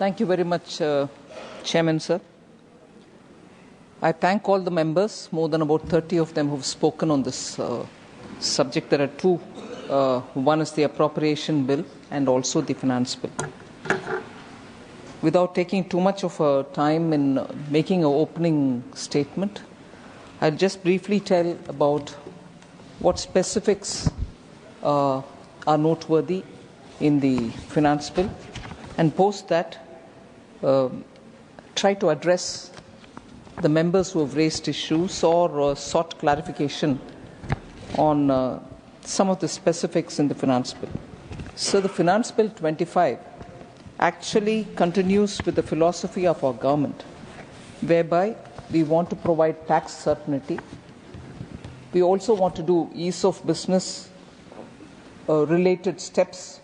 Thank you very much, Chairman, sir. I thank all the members, more than about 30 of them who have spoken on this subject. There are two. One is the Appropriation Bill and also the Finance Bill. Without taking too much of time in making an opening statement, I'll just briefly tell about what specifics are noteworthy in the Finance Bill, and post that try to address the members who have raised issues or sought clarification on some of the specifics in the Finance Bill. So the Finance Bill 25 actually continues with the philosophy of our government, whereby we want to provide tax certainty. We also want to do ease of business related steps,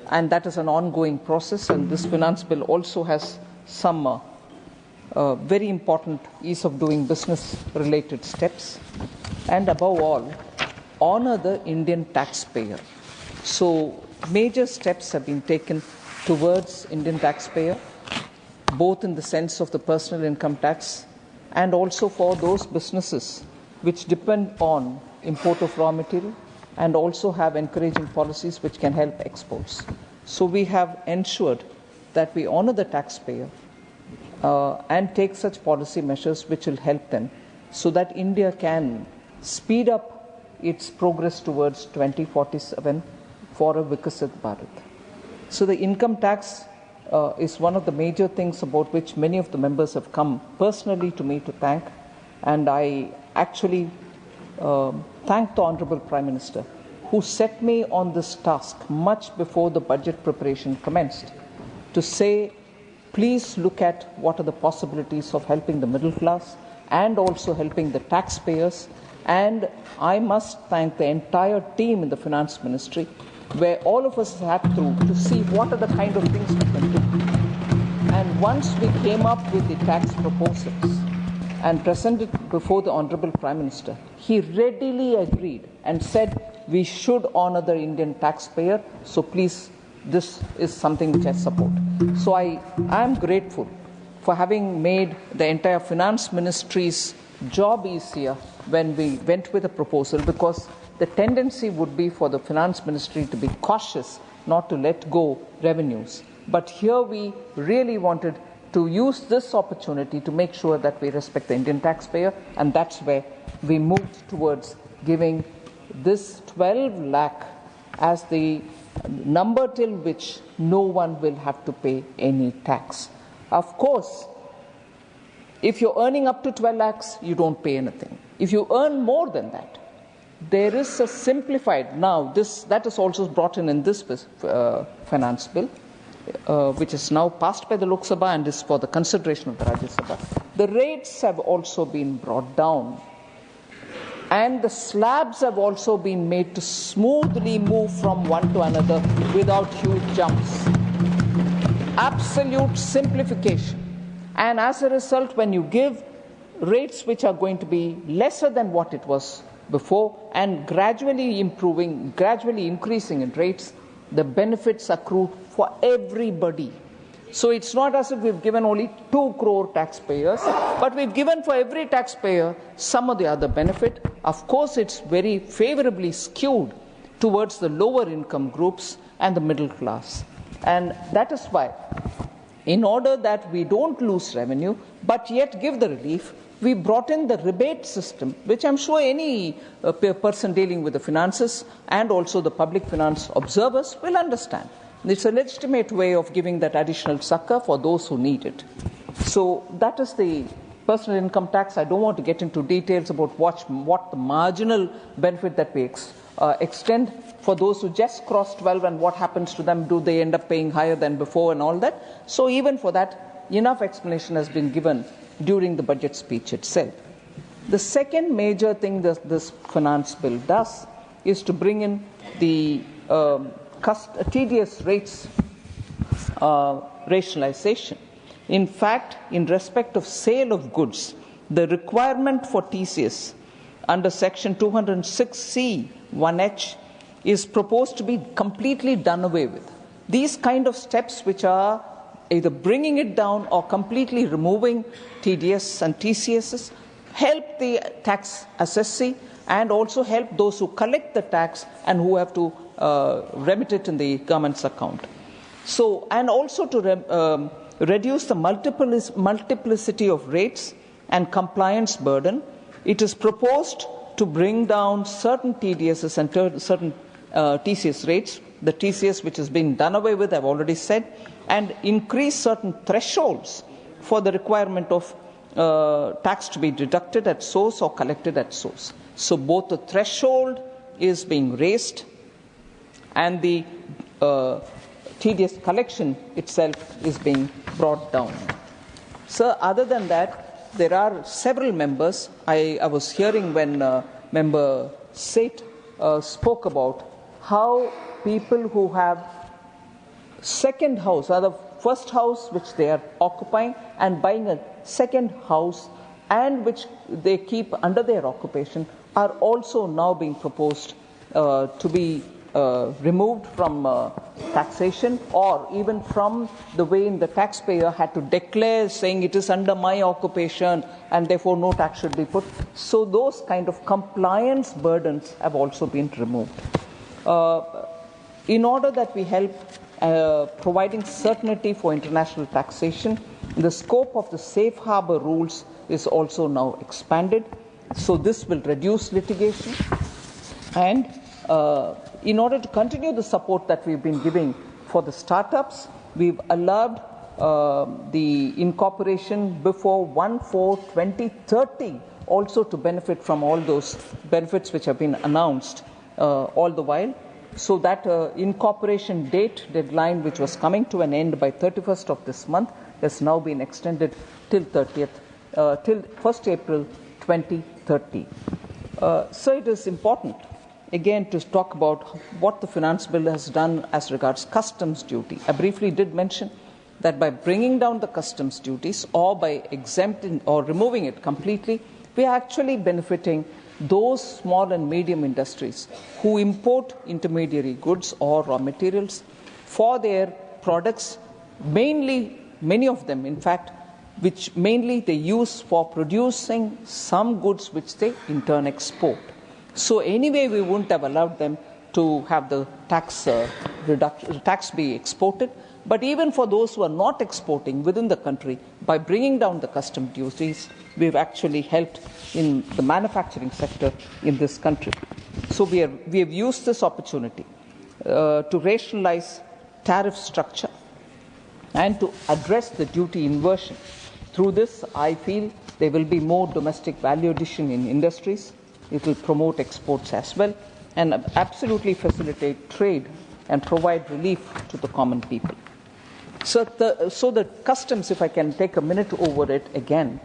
and that is an ongoing process, and this Finance Bill also has some very important ease of doing business related steps, and above all, honor the Indian taxpayer. So major steps have been taken towards Indian taxpayer, both in the sense of the personal income tax and also for those businesses which depend on import of raw material and also have encouraging policies which can help exports. So we have ensured that we honor the taxpayer and take such policy measures which will help them so that India can speed up its progress towards 2047 for a Vikasit Bharat. So the income tax is one of the major things about which many of the members have come personally to me to thank, and I actually thank the Honourable Prime Minister who set me on this task much before the budget preparation commenced, to say, please look at what are the possibilities of helping the middle class and also helping the taxpayers. And I must thank the entire team in the Finance Ministry, where all of us had to see what are the kind of things we can do. And once we came up with the tax proposals and presented before the Honourable Prime Minister, he readily agreed and said we should honour the Indian taxpayer, so please, this is something which I support. So I am grateful for having made the entire Finance Ministry's job easier when we went with a proposal, because the tendency would be for the Finance Ministry to be cautious, not to let go revenues. But here we really wanted to use this opportunity to make sure that we respect the Indian taxpayer, and that's where we moved towards giving this 12 lakh as the number till which no one will have to pay any tax. Of course, if you're earning up to 12 lakhs, you don't pay anything. If you earn more than that, there is a simplified, now that is also brought in this finance bill, which is now passed by the Lok Sabha and is for the consideration of the Rajya Sabha. The rates have also been brought down, and the slabs have also been made to smoothly move from one to another without huge jumps. Absolute simplification. And as a result, when you give rates which are going to be lesser than what it was before and gradually improving, gradually increasing in rates, the benefits accrue for everybody. So it's not as if we've given only 2 crore taxpayers, but we've given for every taxpayer some of the other benefit. Of course, it's very favorably skewed towards the lower income groups and the middle class. And that is why, in order that we don't lose revenue, but yet give the relief, we brought in the rebate system, which I'm sure any person dealing with the finances and also the public finance observers will understand. It's a legitimate way of giving that additional succor for those who need it. So that is the personal income tax. I don't want to get into details about what the marginal benefit that we extend for those who just cross 12 and what happens to them. Do they end up paying higher than before and all that? So even for that, enough explanation has been given during the budget speech itself. The second major thing that this finance bill does is to bring in the TDS rates rationalization. In fact, in respect of sale of goods, the requirement for TCS under section 206C 1H is proposed to be completely done away with. These kind of steps which are either bringing it down or completely removing TDS and TCSs, help the tax assessee and also help those who collect the tax and who have to remit it in the government's account. So, and also to reduce the multiplicity of rates and compliance burden, it is proposed to bring down certain TDSs and certain TCS rates, the TCS which has been done away with, I've already said, and increase certain thresholds for the requirement of tax to be deducted at source or collected at source. So both the threshold is being raised and the TDS collection itself is being brought down. So other than that, there are several members. I was hearing when Member Seth spoke about how people who have second house, or the first house which they are occupying and buying a second house and which they keep under their occupation, are also now being proposed to be removed from taxation, or even from the way the taxpayer had to declare saying it is under my occupation and therefore no tax should be put. So those kind of compliance burdens have also been removed. In order that we help providing certainty for international taxation, the scope of the safe harbor rules is also now expanded. So this will reduce litigation, and in order to continue the support that we've been giving for the startups, we've allowed the incorporation before 1/4/2030 also to benefit from all those benefits which have been announced all the while. So that incorporation date deadline, which was coming to an end by 31st of this month, has now been extended till 1st April 2030. So it is important again to talk about what the finance bill has done as regards customs duty. I briefly did mention that by bringing down the customs duties or by exempting or removing it completely, we are actually benefiting those small and medium industries who import intermediary goods or raw materials for their products, mainly, many of them in fact, which mainly they use for producing some goods which they in turn export. So anyway, we wouldn't have allowed them to have the tax be exported. But even for those who are not exporting within the country, by bringing down the custom duties, we've actually helped in the manufacturing sector in this country. So we have used this opportunity to rationalize tariff structure and to address the duty inversion. Through this, I feel there will be more domestic value addition in industries. It will promote exports as well and absolutely facilitate trade and provide relief to the common people. So the customs, if I can take a minute over it again,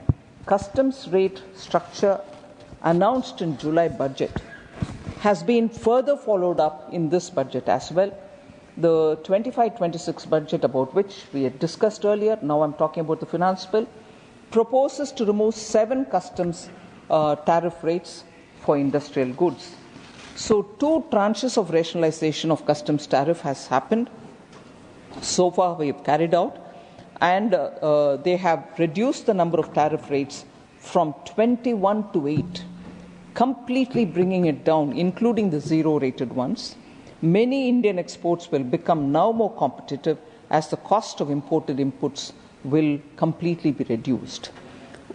customs rate structure announced in July budget has been further followed up in this budget as well. The 25-26 budget, about which we had discussed earlier, now I'm talking about the finance bill, proposes to remove 7 customs tariff rates for industrial goods. So 2 tranches of rationalization of customs tariff has happened. So far we have carried out, and they have reduced the number of tariff rates from 21 to 8, completely bringing it down, including the zero-rated ones. Many Indian exports will become now more competitive as the cost of imported inputs will completely be reduced.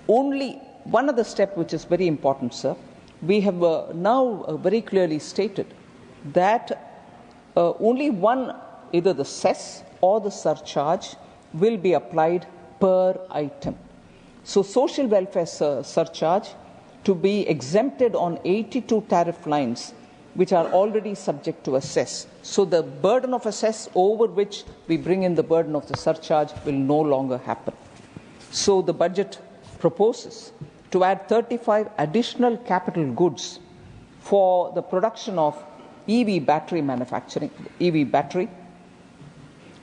Only one other step which is very important, sir. We have now very clearly stated that only one, either the cess or the surcharge, will be applied per item. So social welfare surcharge to be exempted on 82 tariff lines which are already subject to a cess. So the burden of a cess over which we bring in the burden of the surcharge will no longer happen. So the budget proposes to add 35 additional capital goods for the production of EV battery manufacturing, EV battery,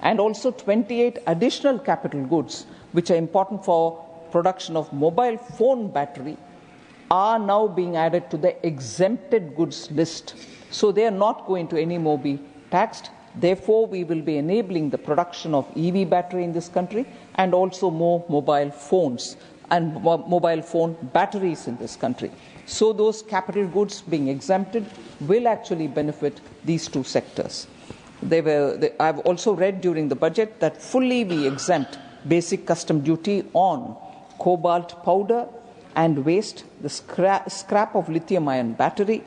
and also 28 additional capital goods which are important for production of mobile phone battery are now being added to the exempted goods list. So they are not going to anymore be taxed, Therefore, we will be enabling the production of EV battery in this country and also more mobile phones and mobile phone batteries in this country. So those capital goods being exempted will actually benefit these two sectors. I've also read during the budget that fully we exempt basic custom duty on cobalt powder and waste, the scrap of lithium-ion battery,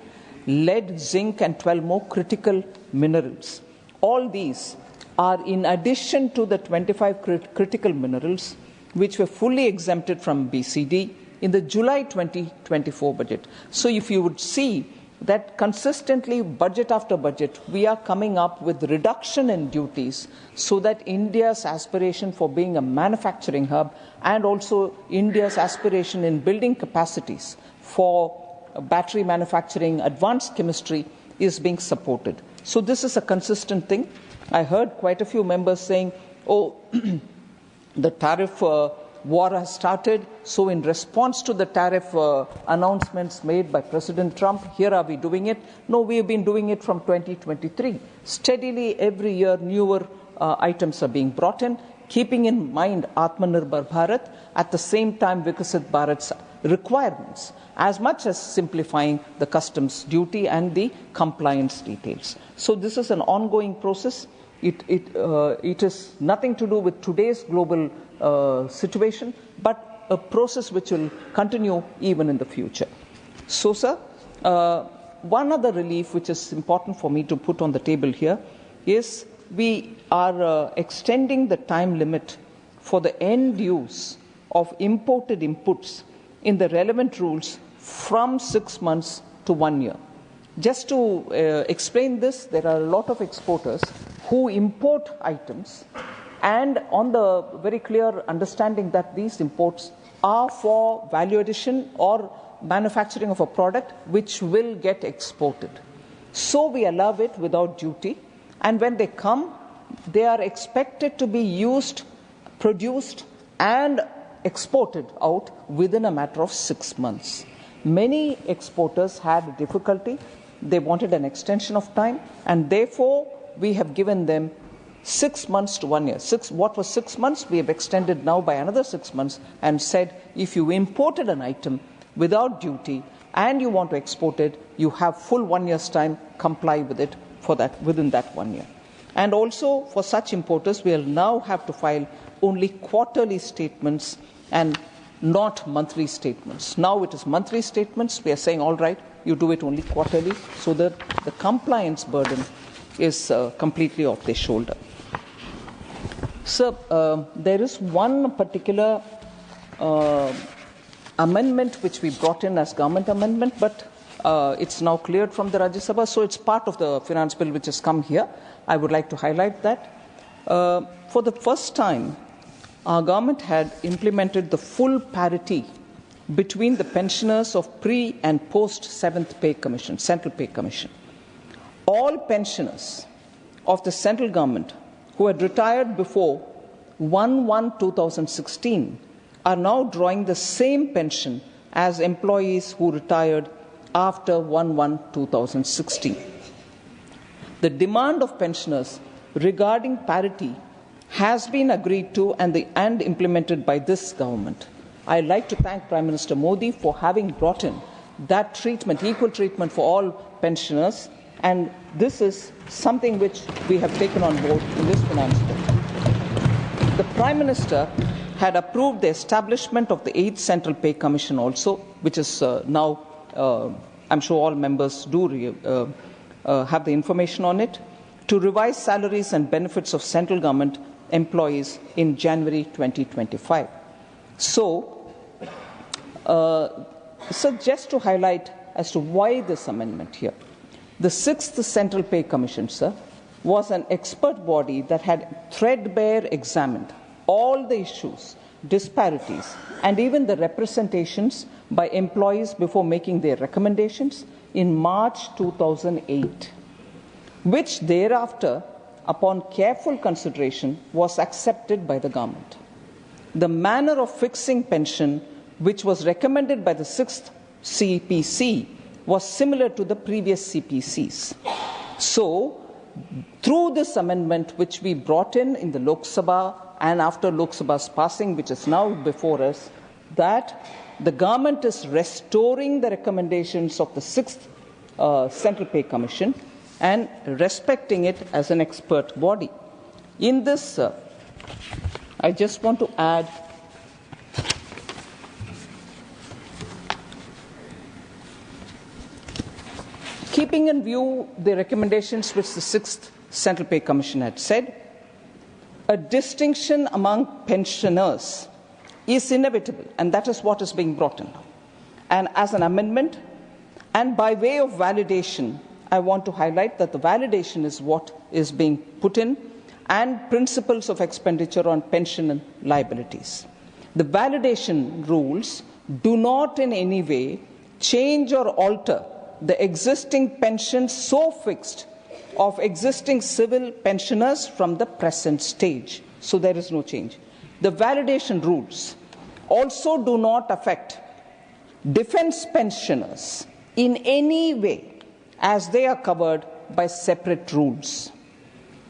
lead, zinc, and 12 more critical minerals. All these are in addition to the 25 critical minerals which were fully exempted from BCD in the July 2024 budget. So if you would see that consistently, budget after budget, we are coming up with reduction in duties so that India's aspiration for being a manufacturing hub and also India's aspiration in building capacities for battery manufacturing, advanced chemistry is being supported. So this is a consistent thing. I heard quite a few members saying, oh, the tariff war has started, so in response to the tariff announcements made by President Trump, here are we doing it? No, we have been doing it from 2023. Steadily, every year, newer items are being brought in, keeping in mind Atmanirbhar Bharat, at the same time Vikasit Bharat's requirements, as much as simplifying the customs duty and the compliance details. So this is an ongoing process. It is nothing to do with today's global situation, but a process which will continue even in the future. So, sir, one other relief which is important for me to put on the table here is we are extending the time limit for the end use of imported inputs in the relevant rules from 6 months to 1 year. Just to explain this, there are a lot of exporters who import items and on the very clear understanding that these imports are for value addition or manufacturing of a product which will get exported. So we allow it without duty, and when they come, they are expected to be used, produced and exported out within a matter of 6 months. Many exporters had difficulty. They wanted an extension of time, and therefore we have given them 6 months to 1 year. What was 6 months, we have extended now by another 6 months and said if you imported an item without duty and you want to export it, you have full 1 year's time, comply with it for that within that 1 year. And also for such importers, we will now have to file only quarterly statements and not monthly statements. Now it is monthly statements. We are saying, all right, you do it only quarterly so that the compliance burden is completely off their shoulder. Sir, there is one particular amendment which we brought in as government amendment, but it's now cleared from the Rajya Sabha, so it's part of the finance bill which has come here. I would like to highlight that. For the first time, our government had implemented the full parity between the pensioners of pre and post 7th Pay Commission, Central Pay Commission. All pensioners of the central government who had retired before 1/1/2016 are now drawing the same pension as employees who retired after 1/1/2016. The demand of pensioners regarding parity has been agreed to and implemented by this government. I'd like to thank Prime Minister Modi for having brought in that treatment, equal treatment for all pensioners, and this is something which we have taken on board in this finance bill. The Prime Minister had approved the establishment of the 8th Central Pay Commission also, which is now, I'm sure all members do have the information on it, to revise salaries and benefits of central government employees in January 2025. So just to highlight as to why this amendment here. The 6th Central Pay Commission, sir, was an expert body that had threadbare examined all the issues, disparities, and even the representations by employees before making their recommendations in March 2008, which thereafter, upon careful consideration, was accepted by the government. The manner of fixing pension, which was recommended by the 6th CPC, was similar to the previous CPCs. So, through this amendment which we brought in the Lok Sabha and after Lok Sabha's passing, which is now before us, that the government is restoring the recommendations of the 6th Central Pay Commission and respecting it as an expert body. In this, I just want to add keeping in view the recommendations which the 6th Central Pay Commission had said, a distinction among pensioners is inevitable, and that is what is being brought in. And as an amendment, and by way of validation, I want to highlight that the validation is what is being put in, and principles of expenditure on pension and liabilities. The validation rules do not in any way change or alter the existing pensions so fixed of existing civil pensioners from the present stage. So there is no change. The validation rules also do not affect defence pensioners in any way, as they are covered by separate rules.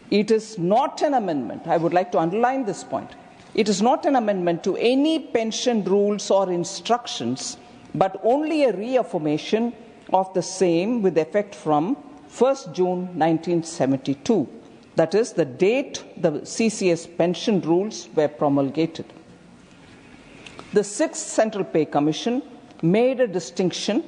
It is not an amendment. I would like to underline this point. It is not an amendment to any pension rules or instructions, but only a reaffirmation of the same with effect from 1st June 1972. That is the date the CCS pension rules were promulgated. The 6th Central Pay Commission made a distinction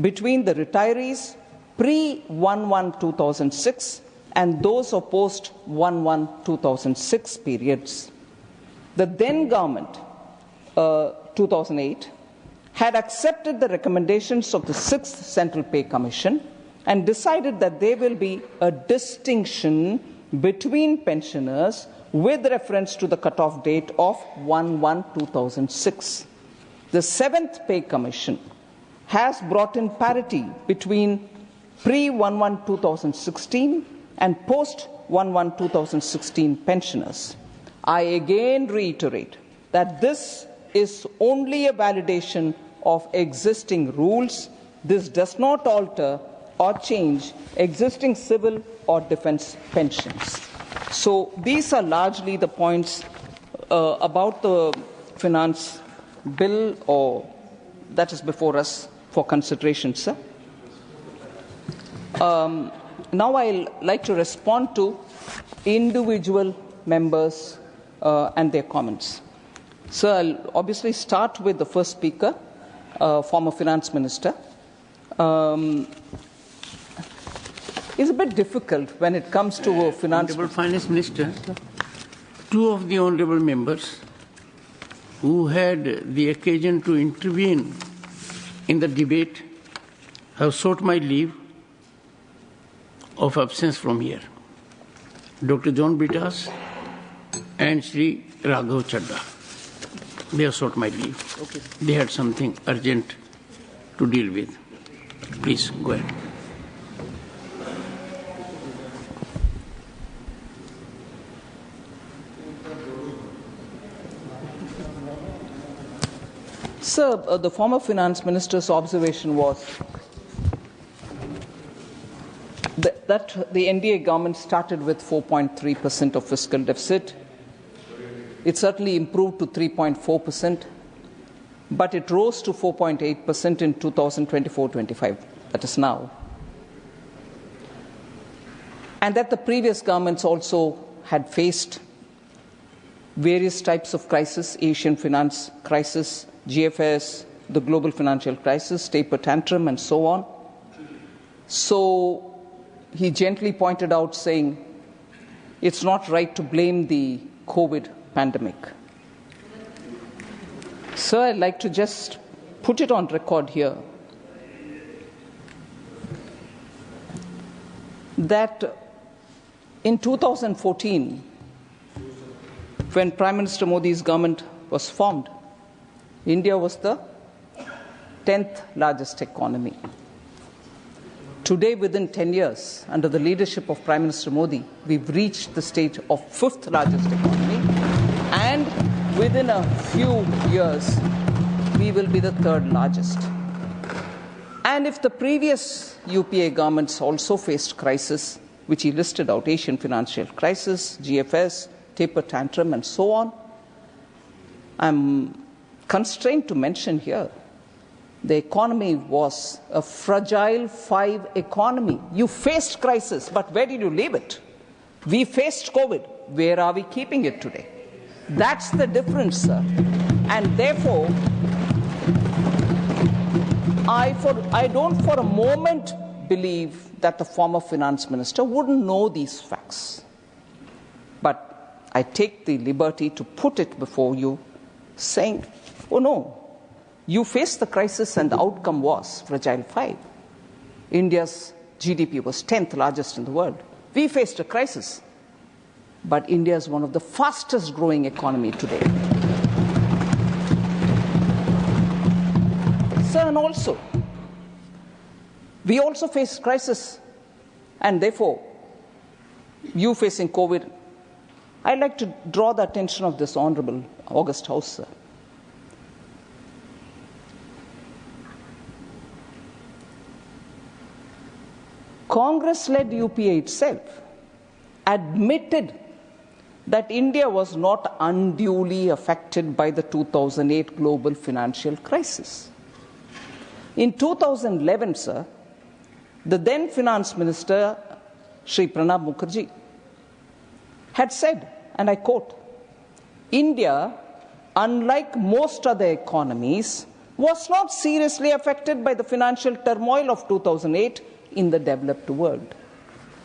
between the retirees pre-1/1/2006 and those of post-1/1/2006 periods. The then government, 2008, had accepted the recommendations of the 6th Central Pay Commission and decided that there will be a distinction between pensioners with reference to the cutoff date of 1/1/2006. The 7th Pay Commission has brought in parity between pre-1/1/2016 and post-1/1/2016 pensioners. I again reiterate that this is only a validation of existing rules. This does not alter or change existing civil or defence pensions. So these are largely the points about the finance bill or that is before us for consideration, sir. Now I'll like to respond to individual members and their comments. So I'll obviously start with the first speaker, former finance minister. It's a bit difficult when it comes to a Honorable Finance Minister, two of the honorable members who had the occasion to intervene in the debate have sought my leave of absence from here. Dr. John Bitas and Sri Raghav Chadda. They have sought my leave. Okay. They had something urgent to deal with. Please, go ahead. Sir, the former finance minister's observation was that the NDA government started with 4.3% of fiscal deficit. It certainly improved to 3.4%, but it rose to 4.8% in 2024-25, that is now. And that the previous governments also had faced various types of crisis, Asian finance crisis, GFS, the global financial crisis, taper tantrum, and so on. So he gently pointed out, saying, it's not right to blame the COVID pandemic. Sir, I'd like to just put it on record here that in 2014, when Prime Minister Modi's government was formed, India was the 10th largest economy. Today, within 10 years, under the leadership of Prime Minister Modi, we've reached the stage of 5th largest economy, and within a few years, we will be the 3rd largest. And if the previous UPA governments also faced crisis, which he listed out, Asian financial crisis, GFS, taper tantrum, and so on. I'm constrained to mention here, the economy was a fragile 5 economy. You faced crisis, but where did you leave it? We faced COVID. Where are we keeping it today? That's the difference, sir. And therefore, I don't for a moment believe that the former finance minister wouldn't know these facts. But I take the liberty to put it before you, saying, oh no, you faced the crisis and the outcome was fragile 5. India's GDP was 10th largest in the world. We faced a crisis, but India is one of the fastest growing economy today. Sir, and also, we also faced crisis, and therefore, you facing COVID, I'd like to draw the attention of this Honourable August House, sir. Congress-led UPA itself admitted that India was not unduly affected by the 2008 global financial crisis. In 2011, sir, the then Finance Minister, Shri Pranab Mukherjee, had said, and I quote, India, unlike most other economies, was not seriously affected by the financial turmoil of 2008 in the developed world.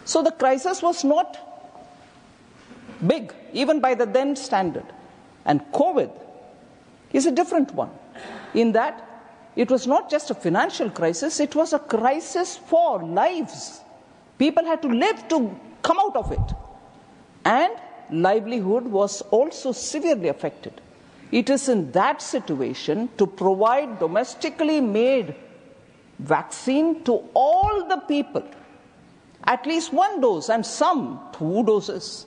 So the crisis was not big, even by the then standard. And COVID is a different one, in that it was not just a financial crisis, it was a crisis for lives. People had to live to come out of it. And livelihood was also severely affected. It is in that situation to provide domestically made vaccine to all the people, at least 1 dose, and some 2 doses,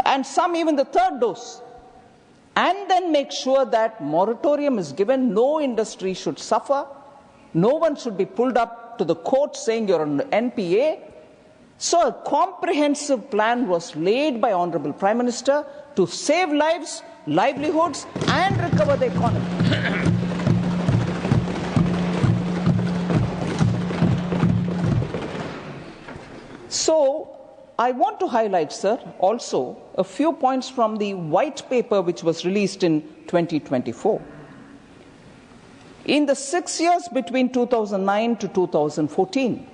and some even the 3rd dose, and then make sure that moratorium is given, no industry should suffer, no one should be pulled up to the court saying you're on NPA. So a comprehensive plan was laid by Honourable Prime Minister to save lives, livelihoods, and recover the economy. So, I want to highlight, sir, also a few points from the white paper which was released in 2024. In the 6 years between 2009 to 2014,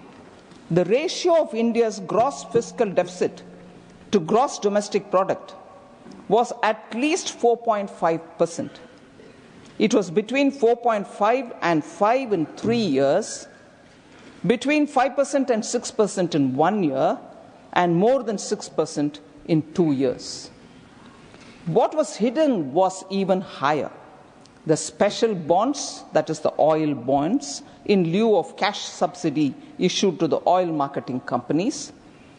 the ratio of India's gross fiscal deficit to gross domestic product was at least 4.5%. It was between 4.5 and 5 in 3 years, between 5% and 6% in 1 year, and more than 6% in 2 years. What was hidden was even higher. The special bonds, that is the oil bonds, in lieu of cash subsidy issued to the oil marketing companies,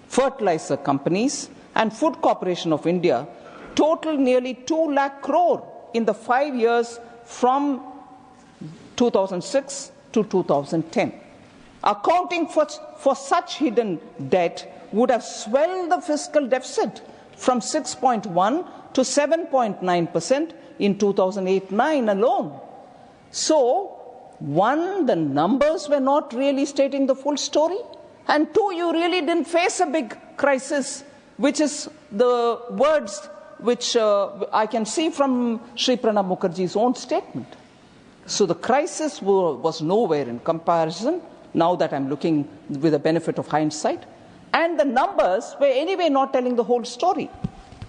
fertilizer companies, and Food Corporation of India, totaled nearly 2 lakh crore in the 5 years from 2006 to 2010. Accounting for such hidden debt would have swelled the fiscal deficit from 6.1 to 7.9% in 2008-9 alone. So, one, the numbers were not really stating the full story, and two, you really didn't face a big crisis, which is the words which I can see from Sri Pranab Mukherjee's own statement. So the crisis was nowhere in comparison, now that I'm looking with the benefit of hindsight, and the numbers were anyway not telling the whole story.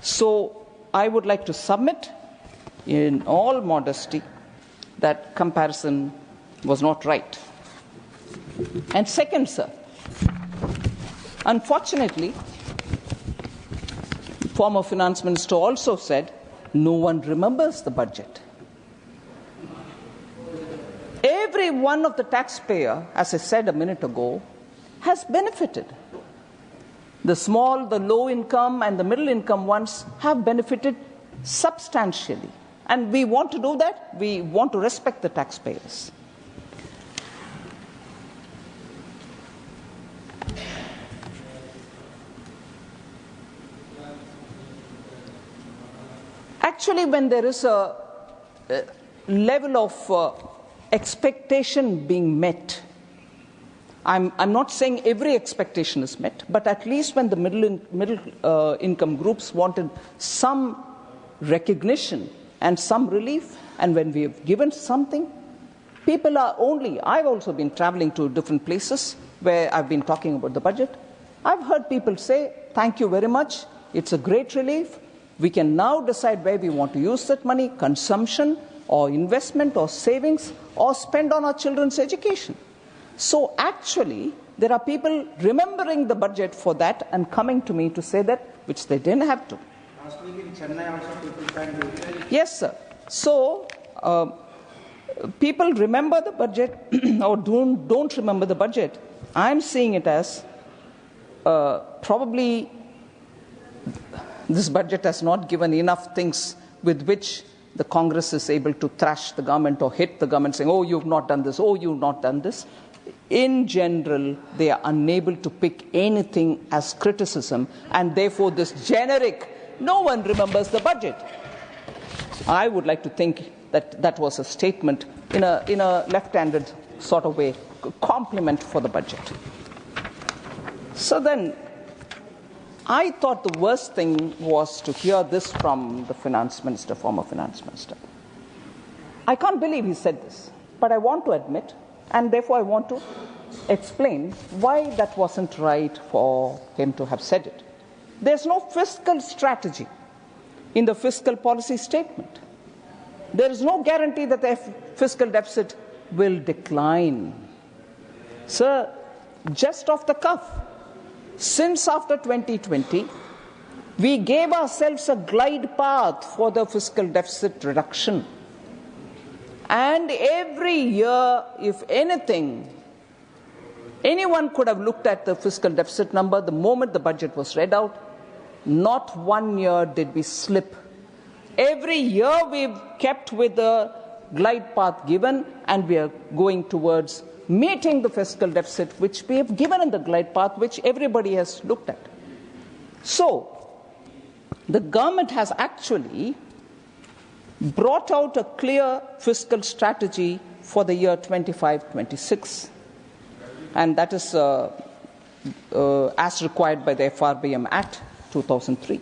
So I would like to submit in all modesty that comparison was not right. And second, sir, unfortunately, former finance minister also said no one remembers the budget. Every one of the taxpayer, as I said a minute ago, has benefited. The small, the low income and the middle income ones have benefited substantially. And we want to do that. We want to respect the taxpayers. Actually, when there is a level of expectation being met, I'm not saying every expectation is met, but at least when the middle income groups wanted some recognition and some relief, and when we have given something, people are only, I've also been traveling to different places where I've been talking about the budget. I've heard people say, thank you very much, it's a great relief. We can now decide where we want to use that money, consumption or investment or savings or spend on our children's education. So actually, there are people remembering the budget for that and coming to me to say that, which they didn't have to. Last week in Chennai also people can do it. Yes, sir. So, people remember the budget or don't remember the budget. I'm seeing it as probably this budget has not given enough things with which the Congress is able to thrash the government or hit the government saying, oh, you've not done this, oh, you've not done this. In general, they are unable to pick anything as criticism, and therefore this generic, no one remembers the budget. I would like to think that that was a statement in a left-handed sort of way, compliment for the budget. So then, I thought the worst thing was to hear this from the finance minister, former finance minister. I can't believe he said this, but I want to admit, and therefore I want to explain why that wasn't right for him to have said it. There's no fiscal strategy in the fiscal policy statement. There is no guarantee that the fiscal deficit will decline. Sir, just off the cuff, since after 2020, we gave ourselves a glide path for the fiscal deficit reduction. And every year, if anything, anyone could have looked at the fiscal deficit number the moment the budget was read out. Not 1 year did we slip. Every year we've kept with the glide path given, and we are going towards meeting the fiscal deficit which we have given in the glide path, which everybody has looked at. So, the government has actually brought out a clear fiscal strategy for the year 25-26, and that is as required by the FRBM Act 2003.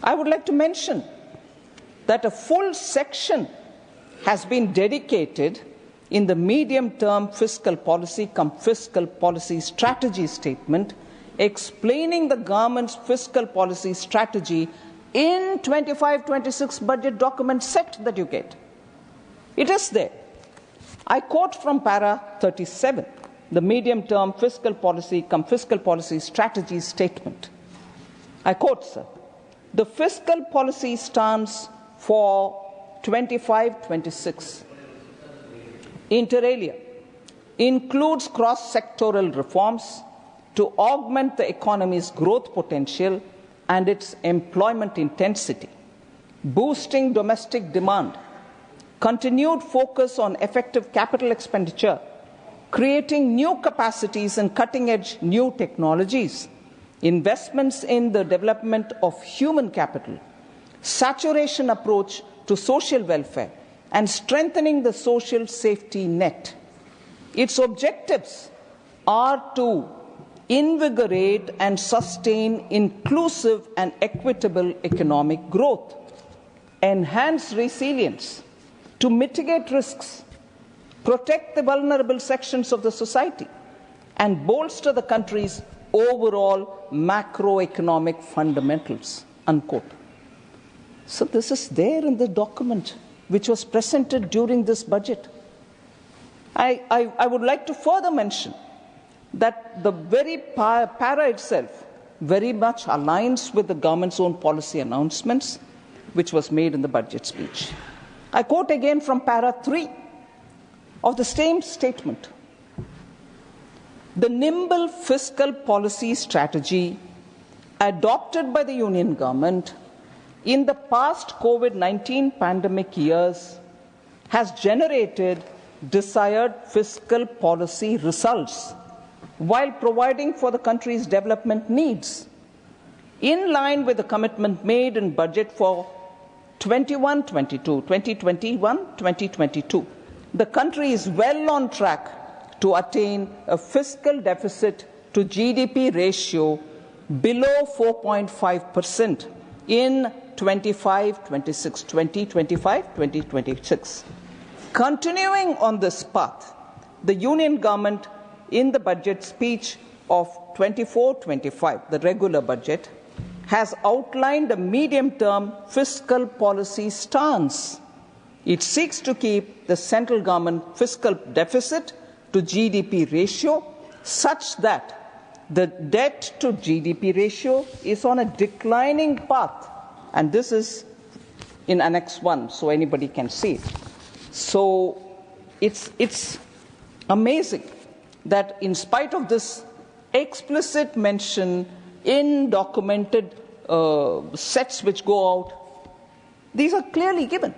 I would like to mention that a full section has been dedicated in the medium-term fiscal policy strategy statement, explaining the government's fiscal policy strategy in 25-26 budget document set that you get. It is there. I quote from para 37, the medium-term fiscal policy strategy statement. I quote, sir, the fiscal policy stance for 25-26 inter alia includes cross-sectoral reforms to augment the economy's growth potential and its employment intensity, boosting domestic demand, continued focus on effective capital expenditure, creating new capacities and cutting-edge new technologies, investments in the development of human capital, saturation approach to social welfare, and strengthening the social safety net. Its objectives are to invigorate and sustain inclusive and equitable economic growth, enhance resilience, to mitigate risks, protect the vulnerable sections of the society, and bolster the country's overall macroeconomic fundamentals, unquote. So this is there in the document which was presented during this budget. I would like to further mention that the very para itself very much aligns with the government's own policy announcements, which was made in the budget speech. I quote again from para 3 of the same statement. The nimble fiscal policy strategy adopted by the Union government in the past COVID-19 pandemic years has generated desired fiscal policy results while providing for the country's development needs, in line with the commitment made in budget for 21-22, 2021-2022, the country is well on track to attain a fiscal deficit to GDP ratio below 4.5% in 25-26, 2025-2026. Continuing on this path, the Union government in the budget speech of 24-25, the regular budget, has outlined a medium-term fiscal policy stance. It seeks to keep the central government fiscal deficit to GDP ratio such that the debt to GDP ratio is on a declining path. And this is in Annex 1, so anybody can see it. So it's amazing that in spite of this explicit mention in documented sets which go out, these are clearly given.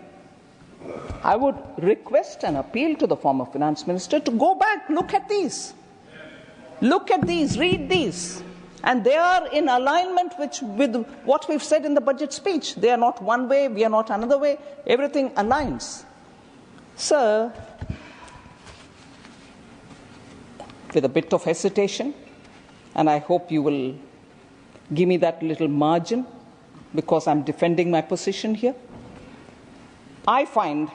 I would request and appeal to the former finance minister to go back, look at these. Look at these, read these. And they are in alignment with what we've said in the budget speech. They are not one way, we are not another way. Everything aligns. Sir, with a bit of hesitation, and I hope you will give me that little margin because I'm defending my position here. I find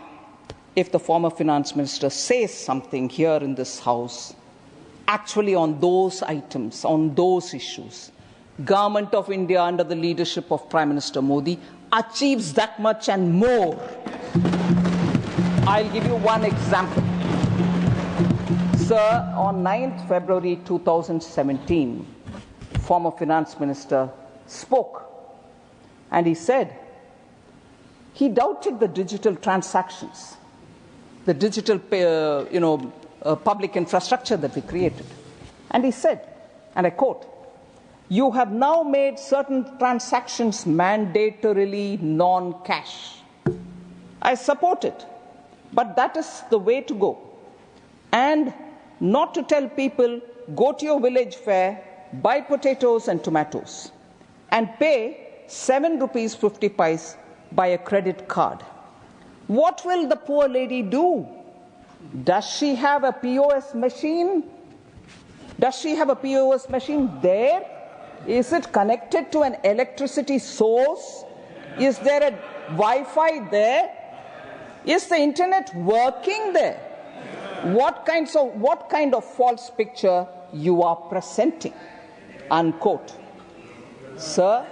if the former finance minister says something here in this House, actually on those items, on those issues, Government of India under the leadership of Prime Minister Modi achieves that much and more. I'll give you one example. Sir, on 9th February 2017, former finance minister spoke and he said he doubted the digital transactions, the digital public infrastructure that we created. And he said, and I quote, "You have now made certain transactions mandatorily non-cash. I support it, but that is the way to go. And not to tell people, go to your village fair, buy potatoes and tomatoes, and pay ₹7.50 by a credit card. What will the poor lady do? Does she have a POS machine? Does she have a POS machine there? Is it connected to an electricity source? Is there a Wi-Fi there? Is the internet working there? What kind of false picture you are presenting?" Unquote. Sir,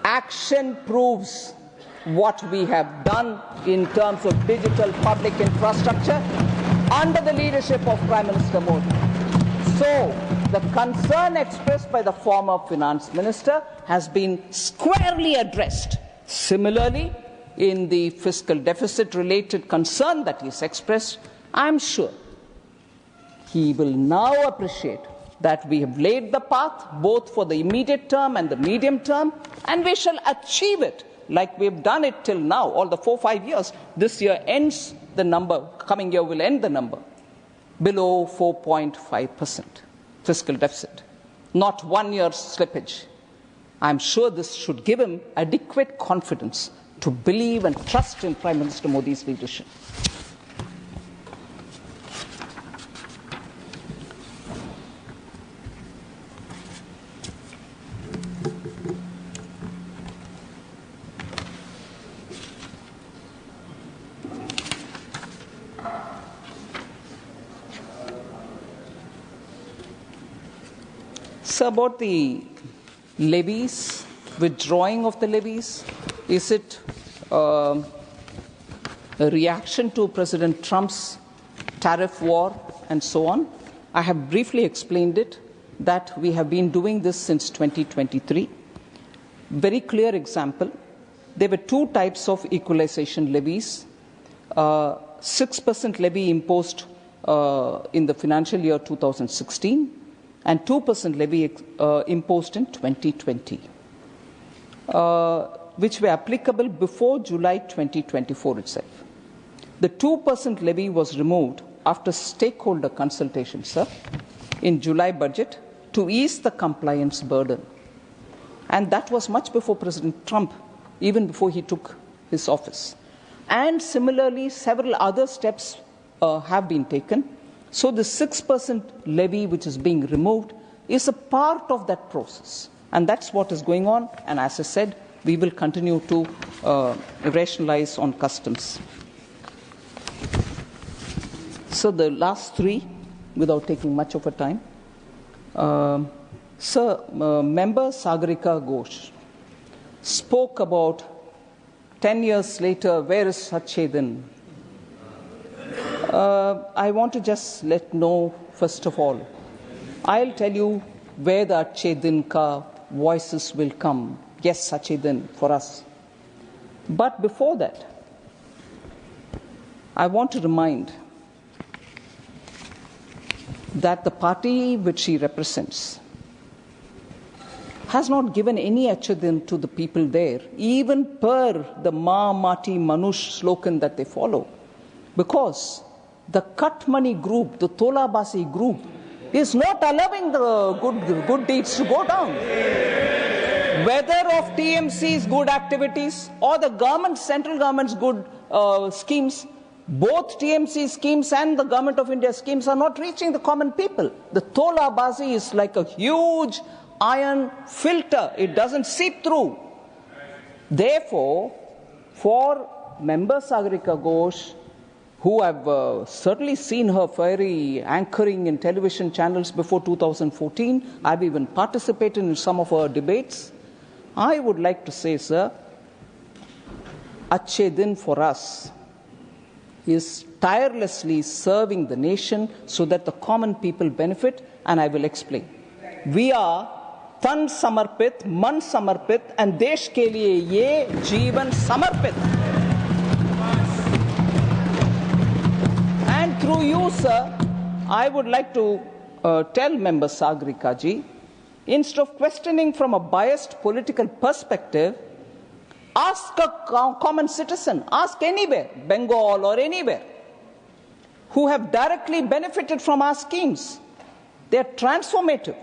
action proves what we have done in terms of digital public infrastructure under the leadership of Prime Minister Modi. So, the concern expressed by the former finance minister has been squarely addressed. Similarly, in the fiscal deficit related concern that is expressed, I'm sure he will now appreciate that we have laid the path both for the immediate term and the medium term, and we shall achieve it like we have done it till now, all the 4-5 years. This year ends the number, coming year will end the number, below 4.5% fiscal deficit. Not 1 year's slippage. I'm sure this should give him adequate confidence to believe and trust in Prime Minister Modi's leadership. So about the levies, withdrawing of the levies, is it a reaction to President Trump's tariff war and so on? I have briefly explained it, that we have been doing this since 2023. Very clear example. There were two types of equalization levies. 6% levy imposed in the financial year 2016 and 2% levy imposed in 2020, which were applicable before July 2024 itself. The 2% levy was removed after stakeholder consultation, sir, in July budget to ease the compliance burden. And that was much before President Trump, even before he took his office. And similarly, several other steps have been taken. So the 6% levy which is being removed is a part of that process. And that's what is going on. And as I said, we will continue to rationalize on customs. So the last three, without taking much of a time. Member Sagarika Ghosh spoke about 10 years later, where is Sachedin? I want to just let know, first of all, I'll tell you where the Achedin ka voices will come. Yes, Achedin for us. But before that, I want to remind that the party which he represents has not given any Achedin to the people there, even per the Ma Mati Manush slogan that they follow. Because the Katmani group, the Tolabasi group, is not allowing the good deeds to go down. Whether of TMC's good activities or the government, central government's good schemes, both TMC schemes and the Government of India schemes are not reaching the common people. The Tolabasi is like a huge iron filter. It doesn't seep through. Therefore, for Member Sagarika Ghosh, who have certainly seen her fiery anchoring in television channels before 2014, I've even participated in some of her debates, I would like to say, sir, Achedin for us is tirelessly serving the nation so that the common people benefit, and I will explain. We are tan samarpit, man samarpit, and desh ke liye ye jeevan samarpit. And through you, sir, I would like to tell Member Sagarika ji, instead of questioning from a biased political perspective, ask a common citizen, ask anywhere, Bengal or anywhere, who have directly benefited from our schemes. They are transformative.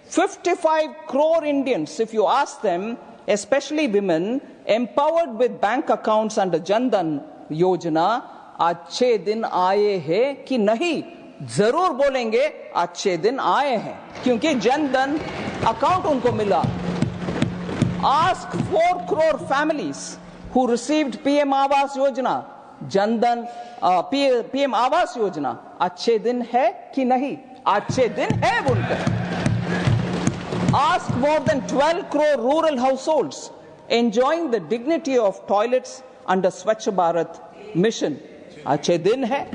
55 crore Indians, if you ask them, especially women, empowered with bank accounts under Jan Dhan Yojana, अच्छे दिन आए हैं कि नहीं, जरूर बोलेंगे अच्छे दिन आए हैं, क्योंकि जन धन अकाउंट उनको मिला. Ask 4 crore families who received PM Awas Yojana, Jandan, PM Awas Yojana. अच्छे दिन है कि नहीं? अच्छे दिन है बोलकर. Ask more than 12 crore rural households enjoying the dignity of toilets under Swachh Bharat mission. अच्छे दिन है.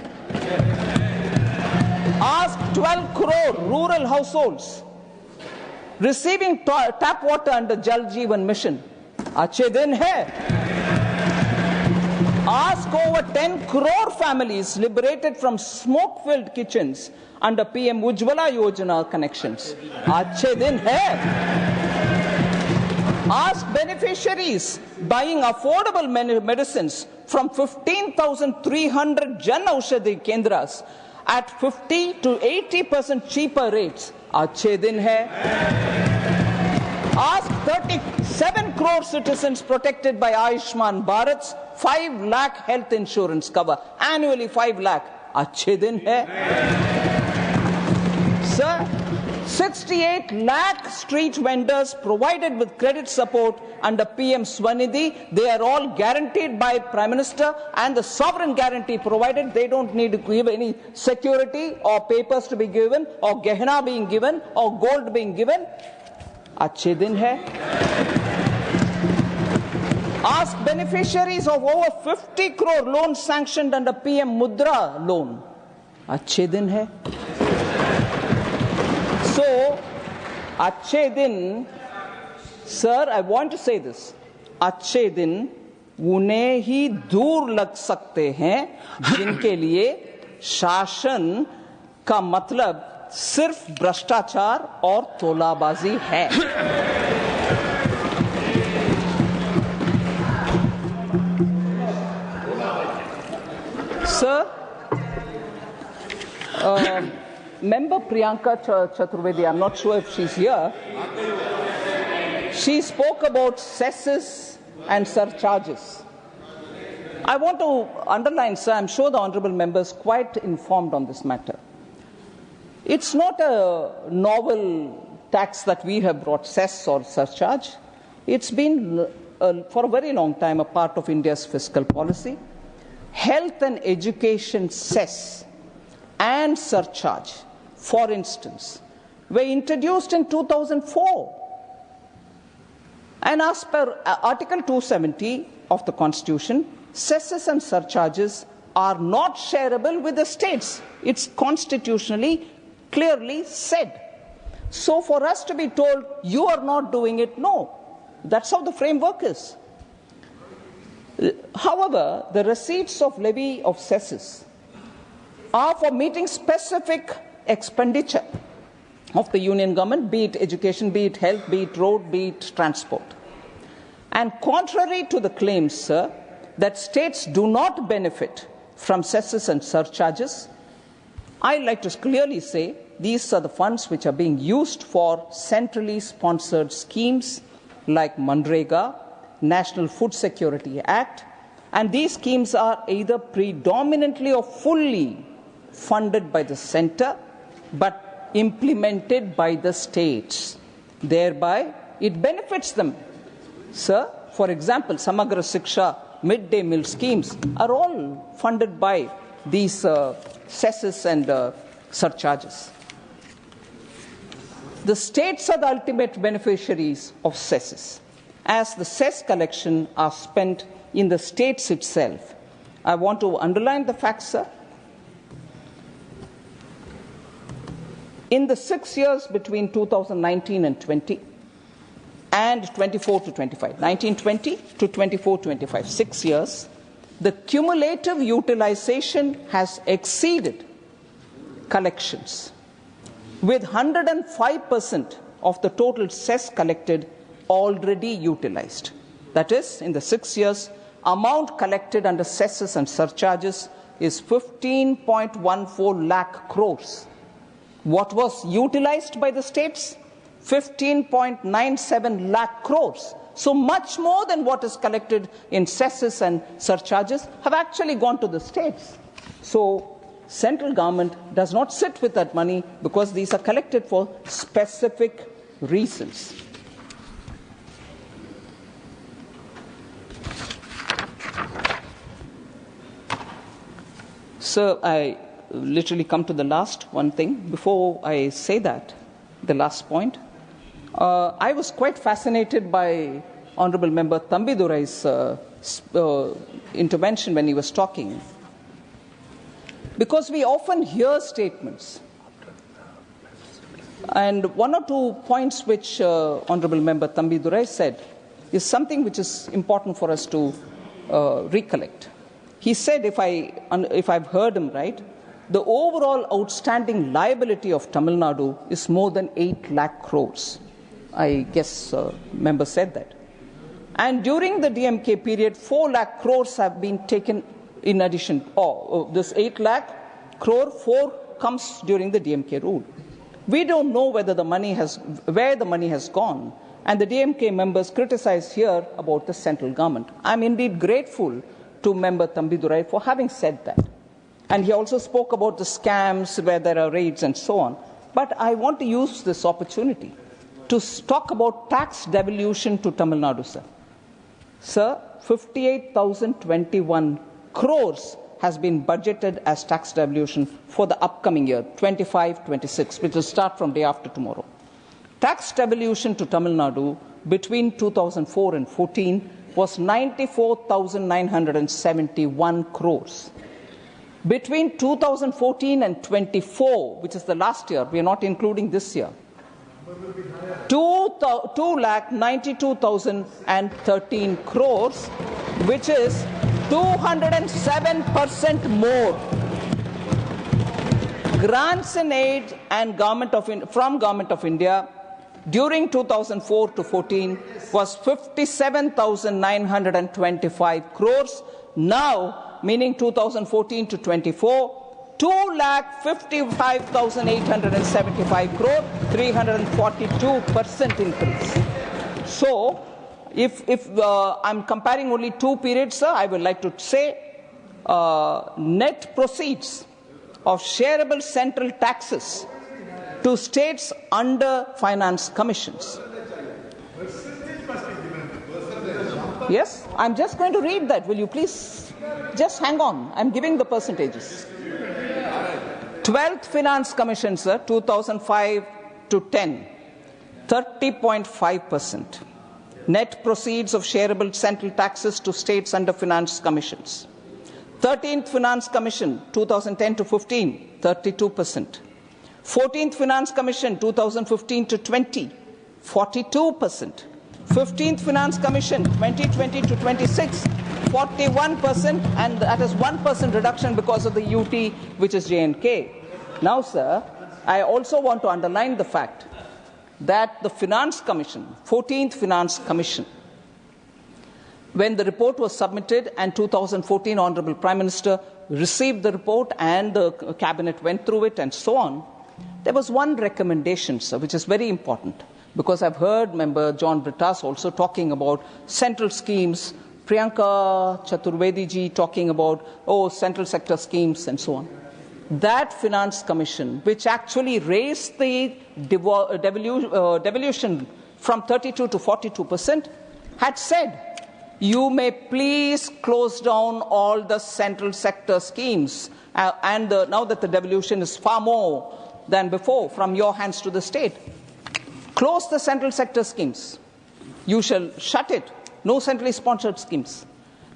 Ask 12 crore rural households receiving tap water under Jal Jeevan mission. अच्छे दिन है. Ask over 10 crore families liberated from smoke-filled kitchens under PM Ujjwala Yojana connections. अच्छे दिन है. Ask beneficiaries buying affordable medicines from 15,300 Jan Aushadhi Kendras at 50 to 80% cheaper rates. अच्छे दिन है. Ask 37 crore citizens protected by Ayushman Bharat's 5 lakh health insurance cover. Annually 5 lakh. अच्छे दिन है. Sir, 68 lakh street vendors provided with credit support under PM Swanidhi. They are all guaranteed by Prime Minister, and the sovereign guarantee provided. They don't need to give any security or papers to be given or gehna being given or gold being given. अच्छे दिन है. Ask beneficiaries of over 50 crore loans sanctioned under PM Mudra loan. अच्छे दिन है. So, अच्छे दिन, sir, I want to say this. अच्छे दिन उन्हें ही दूर लग सकते हैं जिनके लिए शासन का मतलब सिर्फ भ्रष्टाचार और तोलाबाजी है. Sir, Member Priyanka Chaturvedi, I'm not sure if she's here, she spoke about cesses and surcharges. I want to underline, sir, I'm sure the honourable member is quite informed on this matter. It's not a novel tax that we have brought, cess or surcharge. It's been for a very long time a part of India's fiscal policy. Health and education cess and surcharge, for instance, were introduced in 2004. And as per Article 270 of the Constitution, cesses and surcharges are not shareable with the states. It's constitutionally clearly said. So for us to be told, you are not doing it, no. That's how the framework is. However, the receipts of levy of cesses are for meeting specific expenditure of the union government, be it education, be it health, be it road, be it transport. And contrary to the claims, sir, that states do not benefit from cesses and surcharges, I'd like to clearly say these are the funds which are being used for centrally sponsored schemes like Manrega, National Food Security Act, and these schemes are either predominantly or fully funded by the centre but implemented by the states. Thereby, it benefits them. Sir, for example, Samagra Shiksha midday meal schemes are all funded by these cesses and surcharges. The states are the ultimate beneficiaries of cesses, as the cess collection are spent in the states itself. I want to underline the fact, sir. In the 6 years between 2019 and 20 and 24 to 25, 1920 to 24-25, 6 years, the cumulative utilization has exceeded collections, with 105% of the total cess collected already utilized. That is, in the 6 years, amount collected under cesses and surcharges is 15.14 lakh crores. What was utilized by the states? 15.97 lakh crores. So much more than what is collected in cesses and surcharges have actually gone to the states. So central government does not sit with that money because these are collected for specific reasons. So I literally come to the last one thing. Before I say that, the last point, I was quite fascinated by Honourable Member Thambidurai's intervention when he was talking, because we often hear statements, and one or two points which Honourable Member Thambidurai said is something which is important for us to recollect. He said, if I've heard him right, the overall outstanding liability of Tamil Nadu is more than 8 lakh crores. I guess member said that. And during the DMK period, 4 lakh crores have been taken in addition. This 8 lakh crore, 4 comes during the DMK rule. We don't know where the money has gone. And the DMK members criticize here about the central government. I'm indeed grateful to Member Thambidurai for having said that. And he also spoke about the scams where there are raids and so on. But I want to use this opportunity to talk about tax devolution to Tamil Nadu, sir. Sir, 58,021 crores has been budgeted as tax devolution for the upcoming year, 25-26, which will start from day after tomorrow. Tax devolution to Tamil Nadu between 2004 and 14 was 94,971 crores. Between 2014 and 24, which is the last year, we are not including this year, 2,92,013 crores, which is 207% more. Grants and aid and from Government of India during 2004 to 14 was 57,925 crores. Now, meaning 2014 to 24, 2,55,875 crore, 342% increase. So, if I'm comparing only 2 periods, sir, I would like to say net proceeds of shareable central taxes to states under finance commissions. Yes, I'm just going to read that. Will you please just hang on? I'm giving the percentages. 12th Finance Commission, sir, 2005 to 10, 30.5%. Net proceeds of shareable central taxes to states under finance commissions. 13th Finance Commission, 2010 to 15, 32%. 14th Finance Commission, 2015 to 20, 42%. 15th Finance Commission, 2020 to 26, 41%, and that is 1% reduction because of the UT, which is J&K. Now, sir, I also want to underline the fact that the Finance Commission, 14th Finance Commission, when the report was submitted and 2014 Honourable Prime Minister received the report and the Cabinet went through it and so on, there was one recommendation, sir, which is very important, because I've heard Member John Brittas also talking about central schemes, Priyanka Chaturvedi ji talking about, central sector schemes and so on. That Finance Commission, which actually raised the devolution from 32 to 42%, had said, you may please close down all the central sector schemes. Now that the devolution is far more than before from your hands to the state, close the central sector schemes. You shall shut it. No centrally sponsored schemes.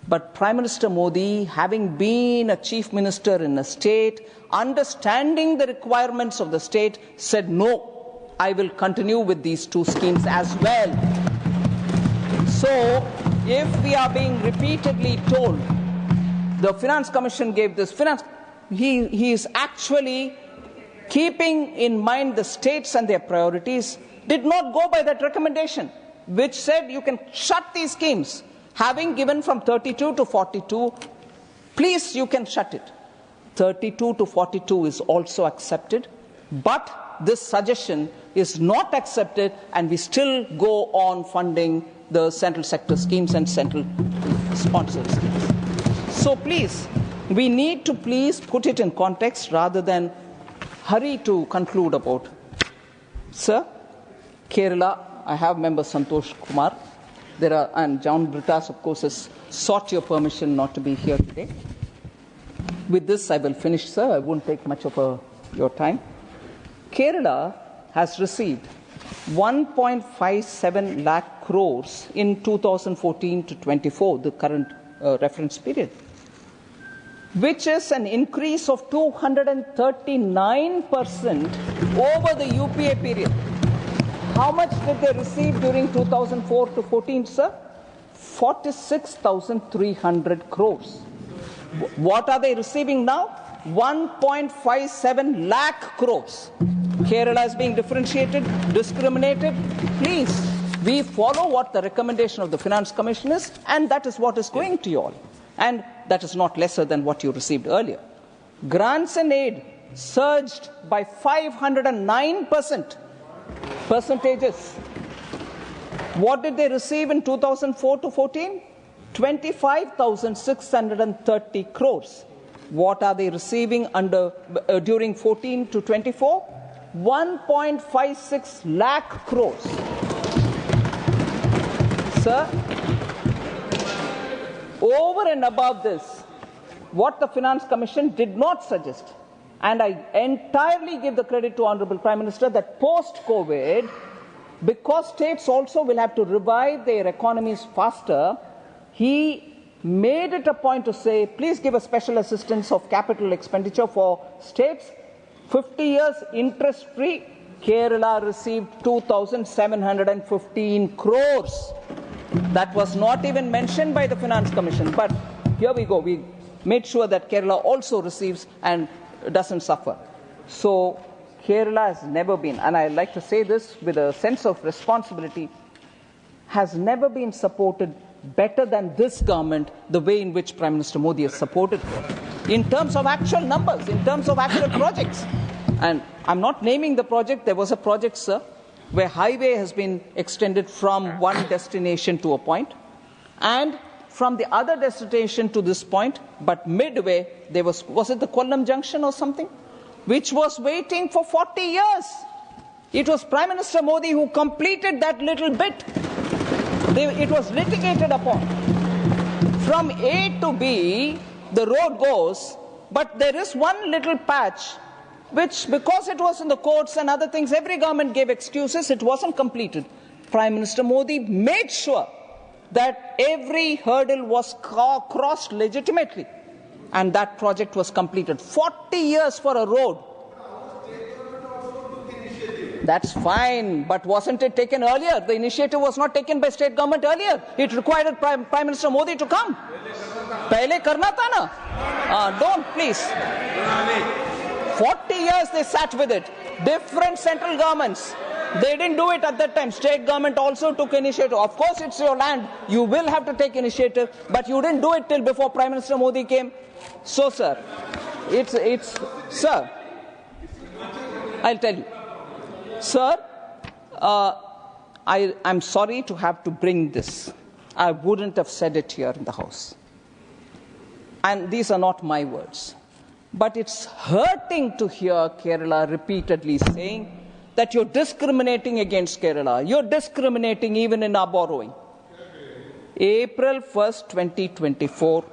But Prime Minister Modi, having been a chief minister in a state, understanding the requirements of the state, said, no, I will continue with these 2 schemes as well. So, if we are being repeatedly told, the Finance Commission gave this, he is actually keeping in mind the states and their priorities, did not go by that recommendation, which said you can shut these schemes. Having given from 32 to 42, please, you can shut it. 32 to 42 is also accepted, but this suggestion is not accepted, and we still go on funding the central sector schemes and central sponsored schemes. So please, we need to please put it in context rather than hurry to conclude about. Sir, Kerala, I have Member Santosh Kumar. And John Brittas, of course, has sought your permission not to be here today. With this, I will finish, sir. I won't take much of your time. Kerala has received 1.57 lakh crores in 2014 to 24, the current reference period, which is an increase of 239% over the UPA period. How much did they receive during 2004 to 14, sir? 46,300 crores. What are they receiving now? 1.57 lakh crores. Kerala is being differentiated, discriminated. Please, we follow what the recommendation of the Finance Commission is, and that is what is going to you all. And that is not lesser than what you received earlier. Grants and aid surged by 509%. Percentages. What did they receive in 2004 to 14? 25,630 crores. What are they receiving during 14 to 24? 1.56 lakh crores. Sir, over and above this, what the Finance Commission did not suggest, and I entirely give the credit to Honourable Prime Minister, that post-COVID, because states also will have to revive their economies faster, he made it a point to say, please give a special assistance of capital expenditure for states. 50 years interest-free. Kerala received 2,715 crores. That was not even mentioned by the Finance Commission. But here we go. We made sure that Kerala also receives and doesn't suffer. So Kerala has never been, and I like to say this with a sense of responsibility, has never been supported better than this government, the way in which Prime Minister Modi has supported it. In terms of actual numbers, in terms of actual projects. And I'm not naming the project. There was a project, sir, where highway has been extended from one destination to a point, and from the other destination to this point, but midway there was it the Kollam junction or something, which was waiting for 40 years. It was Prime Minister Modi who completed that little bit. It was litigated upon. From A to B, the road goes, but there is one little patch which, because it was in the courts and other things, every government gave excuses, it wasn't completed. Prime Minister Modi made sure that every hurdle was crossed legitimately, and that project was completed. 40 years for a road. That's fine, but wasn't it taken earlier? The initiative was not taken by state government earlier. It required Prime Minister Modi to come. Pehle karna tha na? Don't, please. 40 years they sat with it. Different central governments. They didn't do it at that time. State government also took initiative. Of course, it's your land. You will have to take initiative, but you didn't do it till before Prime Minister Modi came. So, sir, sir, I'll tell you. Sir, I'm sorry to have to bring this. I wouldn't have said it here in the House. And these are not my words. But it's hurting to hear Kerala repeatedly saying that you're discriminating against Kerala. You're discriminating even in our borrowing. April 1st, 2024,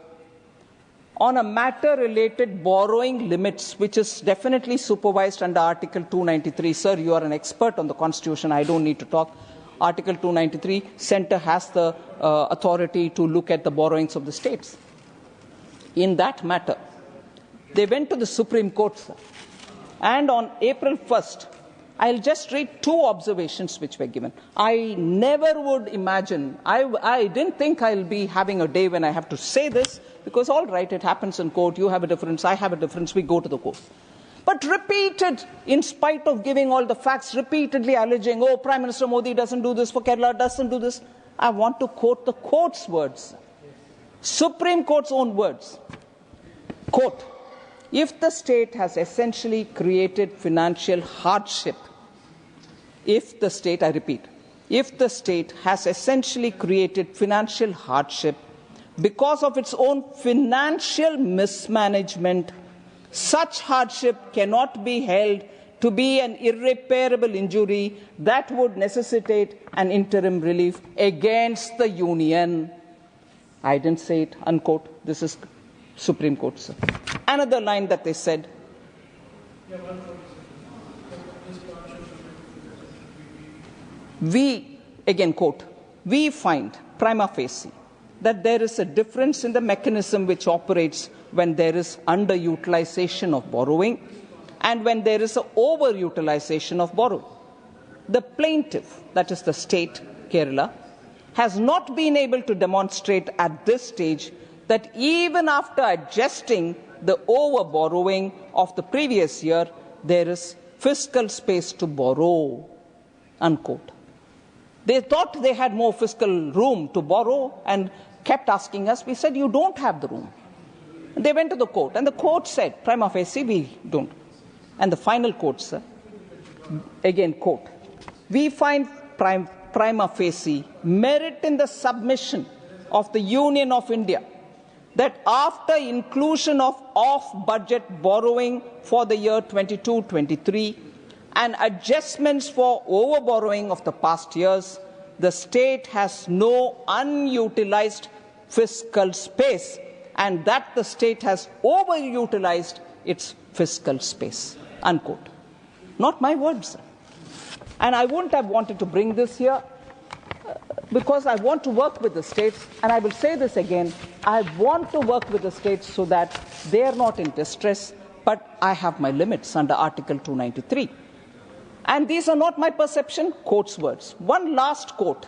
on a matter related borrowing limits, which is definitely supervised under Article 293. Sir, you are an expert on the Constitution. I don't need to talk. Article 293, Centre has the authority to look at the borrowings of the states. In that matter, they went to the Supreme Court, sir. And on April 1st, I'll just read two observations which were given. I never would imagine, I didn't think I'll be having a day when I have to say this, because all right, it happens in court, you have a difference, I have a difference, we go to the court. But repeated, in spite of giving all the facts, repeatedly alleging, oh, Prime Minister Modi doesn't do this for Kerala, doesn't do this. I want to quote the court's words. Supreme Court's own words. Quote, if the state has essentially created financial hardship, if the state, I repeat, if the state has essentially created financial hardship because of its own financial mismanagement, such hardship cannot be held to be an irreparable injury that would necessitate an interim relief against the union. I didn't say it, unquote. This is Supreme Court, sir. Another line that they said, we, again quote, we find prima facie that there is a difference in the mechanism which operates when there is underutilization of borrowing and when there is an overutilization of borrowing. The plaintiff, that is the state, Kerala, has not been able to demonstrate at this stage that even after adjusting the over-borrowing of the previous year, there is fiscal space to borrow, unquote. They thought they had more fiscal room to borrow and kept asking us. We said, you don't have the room. They went to the court, and the court said, prima facie, we don't. And the final quote, sir, again, quote, we find prima facie merit in the submission of the Union of India that after inclusion of off-budget borrowing for the year 22-23 and adjustments for over-borrowing of the past years, the state has no unutilized fiscal space, and that the state has overutilized its fiscal space, unquote. Not my words, sir. And I wouldn't have wanted to bring this here because I want to work with the states, and I will say this again, I want to work with the states so that they are not in distress, but I have my limits under Article 293. And these are not my perception, court's words. One last quote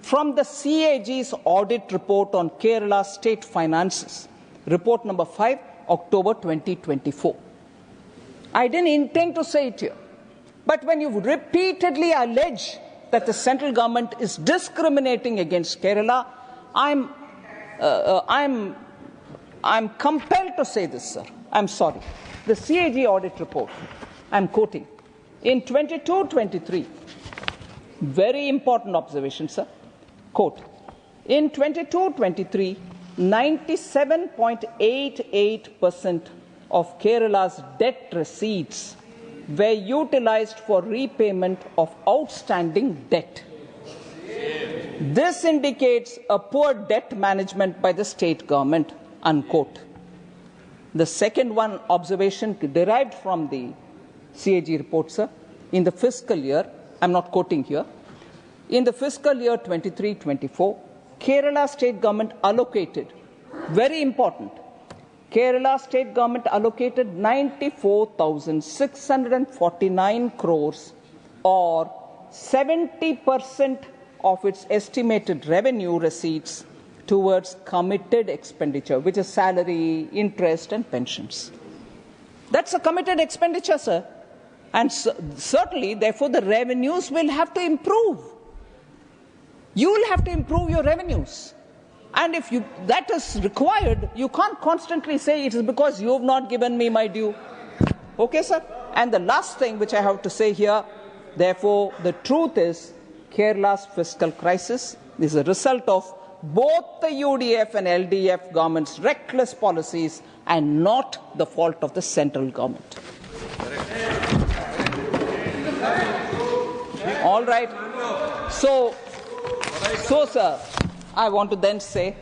from the CAG's audit report on Kerala state finances, report number 5, October 2024. I didn't intend to say it here, but when you repeatedly allege that the central government is discriminating against Kerala, I'm compelled to say this, sir. I'm sorry. The CAG audit report, I'm quoting, In 22-23, very important observation, sir. Quote, in 22-23, 97.88% of Kerala's debt receipts were utilized for repayment of outstanding debt. This indicates a poor debt management by the state government, unquote. The second one observation derived from the CAG report, sir, in the fiscal year, I'm not quoting here, in the fiscal year 23-24, Kerala state government allocated, very important, Kerala state government allocated 94,649 crores or 70% of its estimated revenue receipts towards committed expenditure, which is salary, interest, and pensions. That's a committed expenditure, sir. And certainly, therefore, the revenues will have to improve. You will have to improve your revenues. And if that is required, you can't constantly say it is because you have not given me my due. Okay, sir? And the last thing which I have to say here, therefore, the truth is Kerala's fiscal crisis is a result of both the UDF and LDF government's reckless policies and not the fault of the central government. All right. So, sir, I want to then say,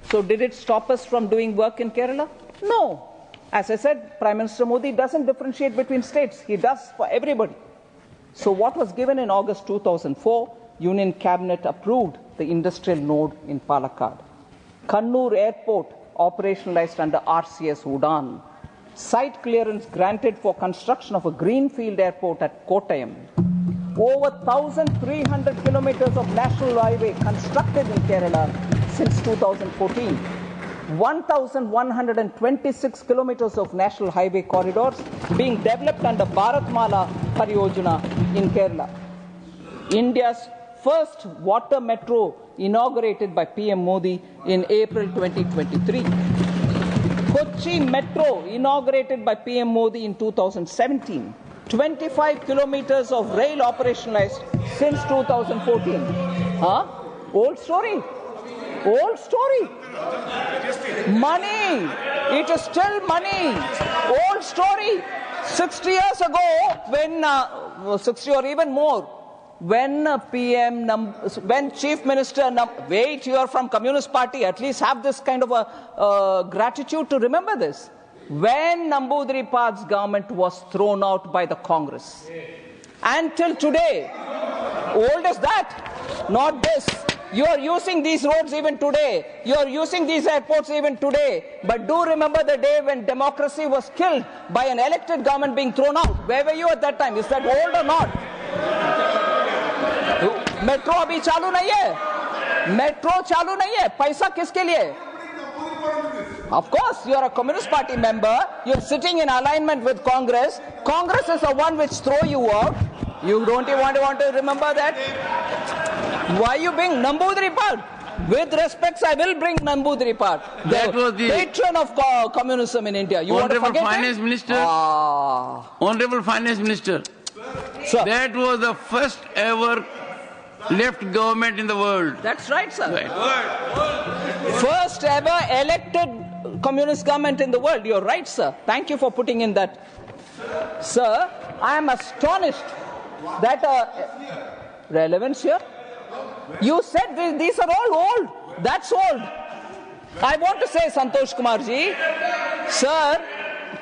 so did it stop us from doing work in Kerala? No. As I said, Prime Minister Modi doesn't differentiate between states. He does for everybody. So what was given in August 2004, Union Cabinet approved the industrial node in Palakkad. Kannur Airport operationalized under RCS Udan. Site clearance granted for construction of a greenfield airport at Kottayam. Over 1,300 kilometers of national highway constructed in Kerala since 2014. 1,126 kilometers of national highway corridors being developed under Bharatmala Pariyojana in Kerala. India's first water metro inaugurated by PM Modi in April 2023. Kochi Metro inaugurated by PM Modi in 2017. 25 kilometers of rail operationalized since 2014. Huh? Old story. Old story. Money. It is still money. Old story. 60 years ago, when 60 or even more, when when Chief Minister, wait, you are from Communist Party, at least have this kind of a gratitude to remember this. When Namboodiripal's government was thrown out by the Congress. Until today, old as that, not this. You are using these roads even today. You are using these airports even today. But do remember the day when democracy was killed by an elected government being thrown out. Where were you at that time? Is that old or not? Metro abhi chalu nahi hai. Metro chalu nahi hai. Paisa kiske liye? Of course, you are a Communist Party member. You are sitting in alignment with Congress. Congress is the one which throw you out. You don't even want to remember that? Why you bring Namboodiripal? With respect, I will bring Namboodiripal. That was the patron of communism in India. You Honorable want to forget Finance it? Minister. Honorable Finance Minister. Sir. That was the first ever left government in the world. That's right, sir. Right. First ever elected communist government in the world. You're right, sir. Thank you for putting in that. Sir, I am astonished that relevance here. You said these are all old. That's old. I want to say, Santosh Kumar ji, sir,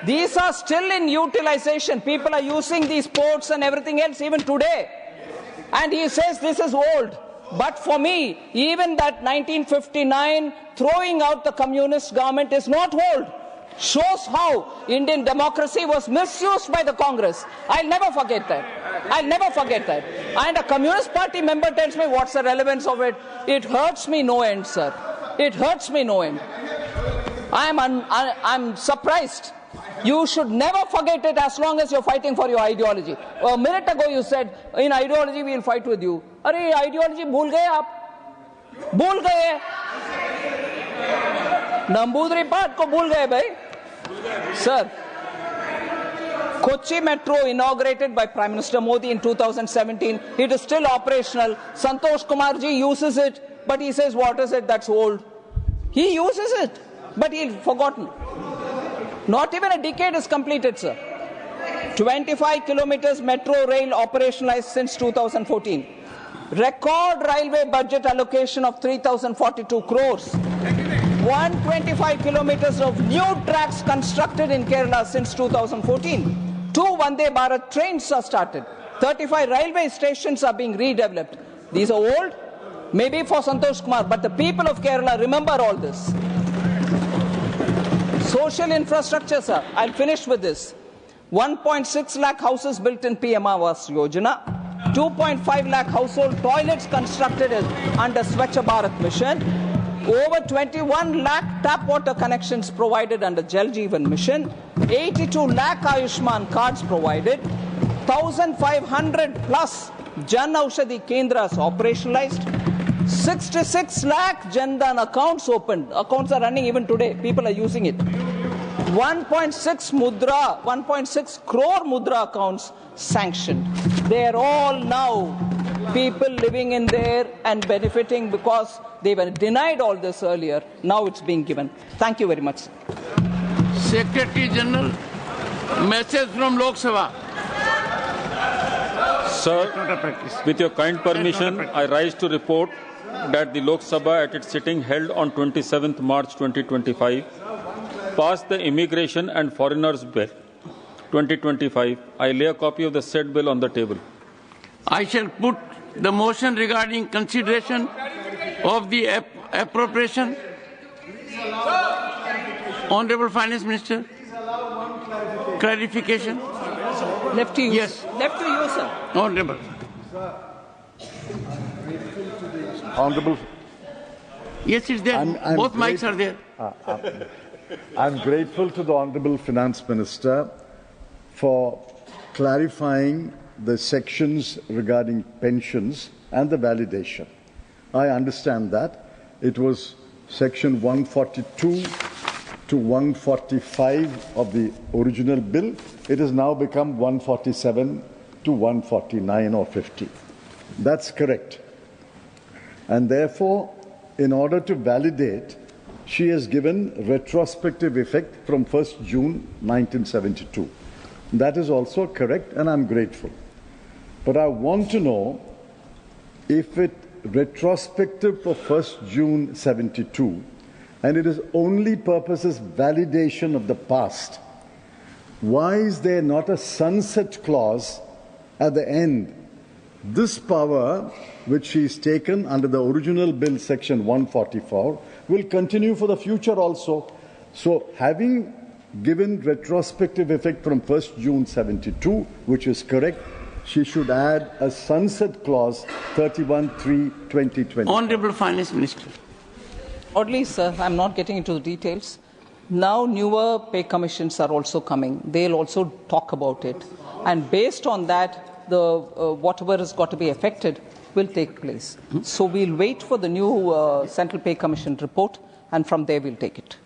these are still in utilization. People are using these ports and everything else even today. And he says this is old. But for me, even that 1959 throwing out the communist government is not old. Shows how Indian democracy was misused by the Congress. I'll never forget that. I'll never forget that. And a Communist Party member tells me what's the relevance of it. It hurts me no end, sir. It hurts me no end. I'm surprised. You should never forget it as long as you're fighting for your ideology. A minute ago you said, in ideology we'll fight with you. Arey, ideology bhul gaye aap. Bhul gaye. Namboodiripal ko bhul gaye, bhai. Sir, Kochi Metro inaugurated by Prime Minister Modi in 2017. It is still operational. Santosh Kumarji uses it, but he says, what is it that's old? He uses it, but he's forgotten. Not even a decade is completed, sir. 25 kilometers metro rail operationalized since 2014. Record railway budget allocation of 3,042 crores. 125 kilometers of new tracks constructed in Kerala since 2014. 2 Vande Bharat trains are started. 35 railway stations are being redeveloped. These are old, maybe for Santosh Kumar, but the people of Kerala remember all this. Social infrastructure, sir. I'll finish with this. 1.6 lakh houses built in PM Awas Yojana. 2.5 lakh household toilets constructed under Swachh Bharat Mission. Over 21 lakh tap water connections provided under Jal Jeevan Mission. 82 lakh Ayushman cards provided. 1,500 plus Jan Aushadhi Kendras operationalized. 66 lakh Jandan accounts opened. Accounts are running even today. People are using it. 1.6 crore mudra accounts sanctioned. They are all now people living in there and benefiting because they were denied all this earlier. Now it's being given. Thank you very much. Secretary General, message from Lok Sabha. Sir, with your kind permission, I rise to report that the Lok Sabha at its sitting held on 27th March 2025 passed the Immigration and Foreigners Bill 2025. I lay a copy of the said bill on the table. I shall put the motion regarding consideration of the appropriation. Honorable Finance Minister, clarification. Left to you. Yes. Left to you, sir. Honorable. Honorable. Yes, it's there. Both mics are there. I'm grateful to the Honorable Finance Minister for clarifying the sections regarding pensions and the validation. I understand that. It was section 142 to 145 of the original bill. It has now become 147 to 149 or 50. That's correct. And therefore, in order to validate, she has given retrospective effect from 1st June 1972. That is also correct, and I'm grateful. But I want to know if it retrospective for 1st June 72, and it is only purposes validation of the past, why is there not a sunset clause at the end? This power, which she is taken under the original bill section 144, will continue for the future also. So having given retrospective effect from 1st June 72, which is correct, she should add a sunset clause 31/3/2020. Honorable Finance Minister. Oddly, sir, I'm not getting into the details. Now newer pay commissions are also coming. They'll also talk about it. And based on that, the whatever has got to be affected will take place. So we'll wait for the new Central Pay Commission report, and from there we'll take it.